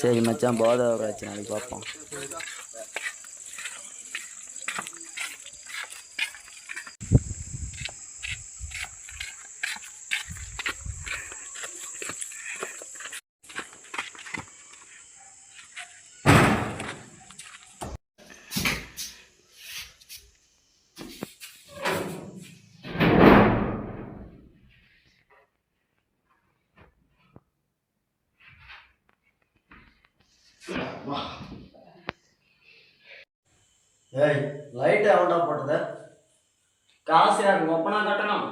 சரி மச்சான், போதை வராச்சு, நாளைக்கு பார்ப்போம். ஏய், லைட் எவன்டா போட்டது? காசு யாருக்கு ஒப்பனா கட்டணும்?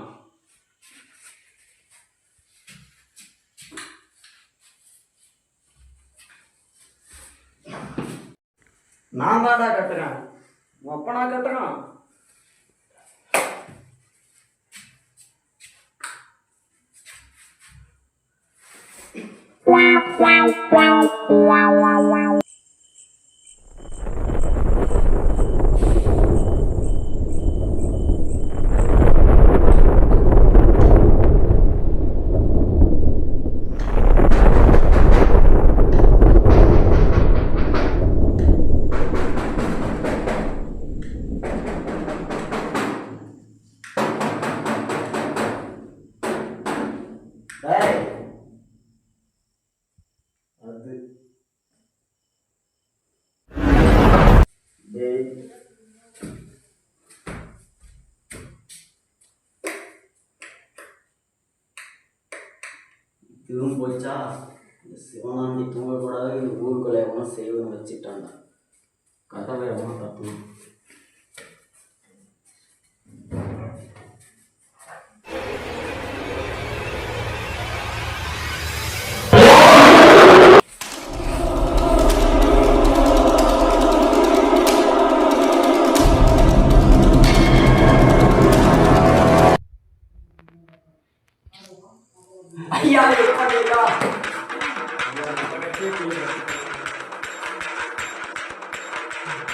நான் தான்டா கட்டுறேன், ஒப்பனா கட்டணும். இதுவும் போச்சா? இந்த சிவனாண்டி தூங்கக்கூடாது, இந்த ஊருக்குள்ள எவனும் செய்வன் வச்சுட்டான்டா. கதவை எவனும் தப்பு. ஐயா எப்படிக்கா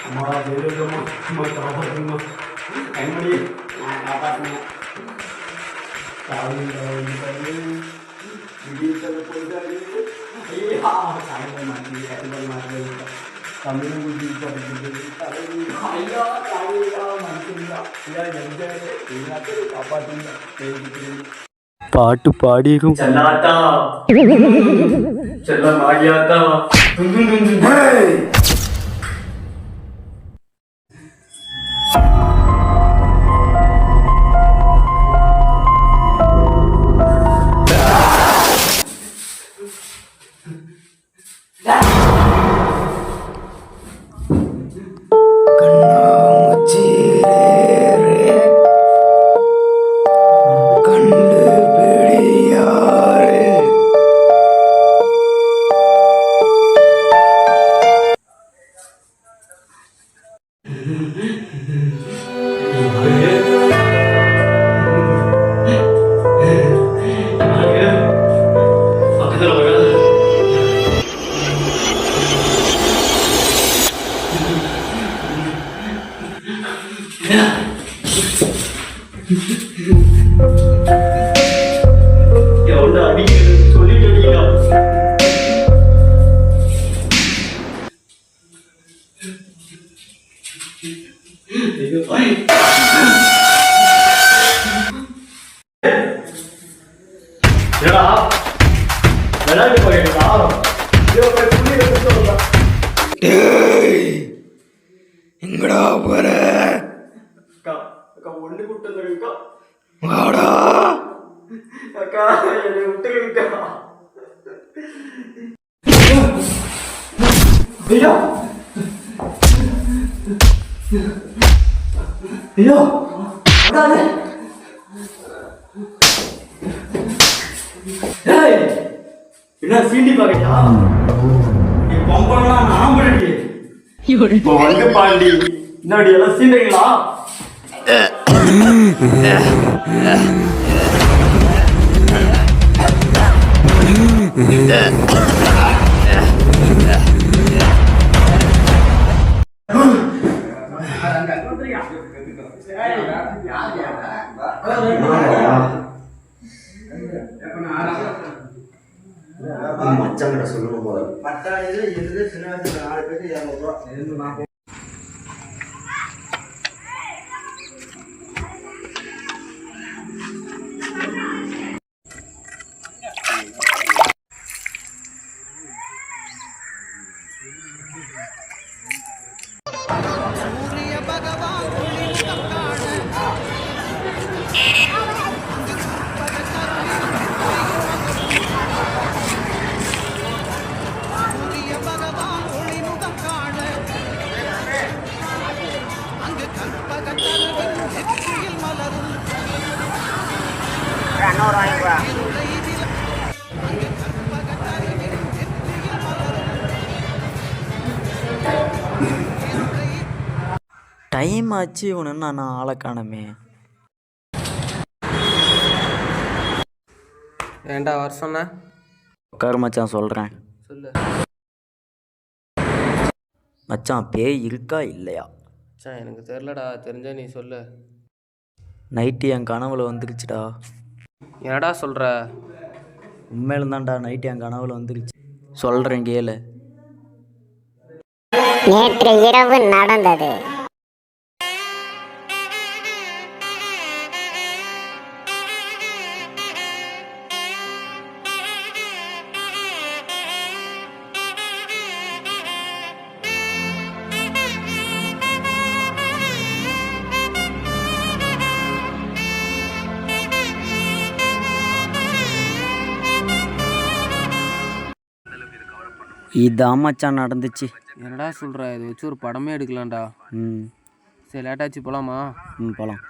அம்மா வெளியிடமா அம்மா காப்பாற்றுமா கண்மணி நான் காப்பாற்றுங்க. போயிட்டாரு. ஐயா சாயந்தரம் மாற்றி கட்டுதல் மாற்றி தமிழும் குட்டி படிக்கிறது. ஐயா தாயா மனுஷங்களா ஐயா எல்லாத்தையும் காப்பாற்றுங்க. பாட்டு பாடிடும். செல்லாத்தா செல்ல மாடியாத்தா எவ்வளோ அடிக்கிறது சொல்லிட்டு விளையாட்டு போயிருக்கா எங்கடா போற? அக்கா ஒண்ணு கூட்டு வந்துருக்கா. வாடா அக்கா என்னை விட்டுருக்கா. ஐயா ஐயா என்ன சீண்டி பாக்கட்டா? நீ பம்பெல்லாம் நான் பண்ணி இப்போ வந்து பாண்டி என்னடி எல்லாம் சீண்டீங்களா? மச்சாங்கிட்ட சொல்லணும் போல. டைம் ஆச்சு, இவனு நான் ஆளை காணமே. ஏன்டா வர சொன்ன? உட்காரு மச்சான், சொல்கிறேன். சொல்லு. மச்சான், பேய் இருக்கா இல்லையா? மச்சான் எனக்கு தெரிலடா, தெரிஞ்சா நீ சொல்லு. நைட்டு என் கனவுல வந்துருச்சுடா. என்னடா சொல்கிற? உண்மையிலும் தான்டா, நைட்டு என் கனவுல வந்துருச்சு. சொல்கிறேன் கேளு. நேற்று இரவு நடந்தது. இதான் மச்சான் நடந்துச்சு. என்னடா சொல்கிற? இதை வச்சு ஒரு படமே எடுக்கலாம்டா. ம் சரி லேட்டாச்சு, போகலாமா? ம் போகலாம்.